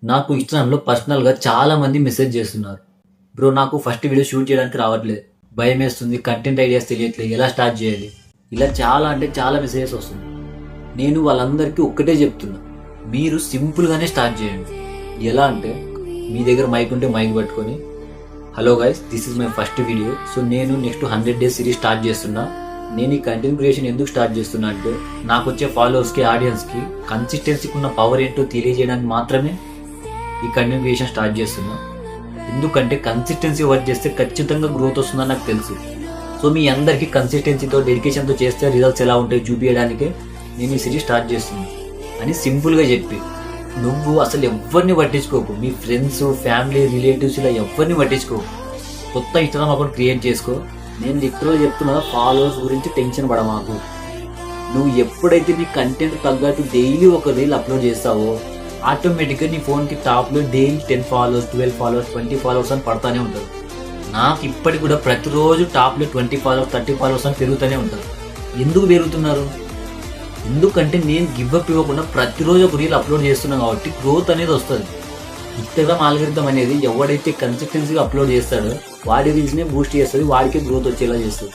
నాకు ఇన్స్టాగ్రామ్లో పర్సనల్గా చాలా మంది మెసేజ్ చేస్తున్నారు. బ్రో నాకు ఫస్ట్ వీడియో షూట్ చేయడానికి రావట్లేదు, భయం వేస్తుంది, కంటెంట్ ఐడియాస్ తెలియట్లేదు, ఎలా స్టార్ట్ చేయాలి, ఇలా చాలా అంటే చాలా మెసేజెస్ వస్తుంది. నేను వాళ్ళందరికీ ఒక్కటే చెప్తున్నా, మీరు సింపుల్గానే స్టార్ట్ చేయండి. ఎలా అంటే మీ దగ్గర మైక్ ఉంటే మైక్ పట్టుకొని, hello guys this is my first video, so నేను నెక్స్ట్ 100 days సిరీస్ స్టార్ట్ చేస్తున్నా. నేను ఈ కంటెంట్ క్రియేషన్ ఎందుకు స్టార్ట్ చేస్తున్నా అంటే నాకు వచ్చే ఫాలోవర్స్కి, ఆడియన్స్కి కన్సిస్టెన్సీకి ఉన్న పవర్ ఏంటో తెలియజేయడానికి మాత్రమే ఈ కంటెంట్ క్రియేషన్ స్టార్ట్ చేస్తున్నా. ఎందుకంటే కన్సిస్టెన్సీ వర్క్ చేస్తే ఖచ్చితంగా గ్రోత్ వస్తుందని నాకు తెలుసు. సో మీ అందరికీ కన్సిస్టెన్సీతో, డెడికేషన్తో చేస్తే రిజల్ట్స్ ఎలా ఉంటాయో చూపించడానికే నేను ఈ సిరీస్ స్టార్ట్ చేస్తున్నా అని సింపుల్గా చెప్పి, నువ్వు అసలు ఎవరిని పట్టించుకోకు, మీ ఫ్రెండ్స్, ఫ్యామిలీ, రిలేటివ్స్ ఇలా ఎవరిని పట్టించుకోకు. కొత్త ఇన్స్టాగ్రామ్ అకౌంట్ క్రియేట్ చేసుకో. నేను లిటరల్గా చెప్తున్నా, ఫాలోవర్స్ గురించి టెన్షన్ పడమాకు. నువ్వు ఎప్పుడైతే నీ కంటెంట్ తగ్గట్టు డైలీ ఒక రీల్ అప్లోడ్ చేస్తావో ఆటోమేటిక్గా నీ ఫోన్కి టాప్లో డైలీ 10 followers, 12 followers, 20 followers అని పడతానే ఉంటారు. నాకు ఇప్పటికి కూడా ప్రతిరోజు టాప్లో 20 followers, 30 followers అని పెరుగుతూనే ఉంటారు. ఎందుకు పెరుగుతున్నారు? ఎందుకంటే నేను గివ్అప్ ఇవ్వకుండా ప్రతిరోజు ఒక రీల్ అప్లోడ్ చేస్తున్నాను కాబట్టి గ్రోత్ అనేది వస్తుంది. ఇన్స్టాగ్రామ్ ఆల్గరిథం అనేది ఎవడైతే కన్సిస్టెన్సీగా అప్లోడ్ చేస్తాడో వాడి రీల్స్నే బూస్ట్ చేస్తుంది, వాడికే గ్రోత్ వచ్చేలా చేస్తుంది.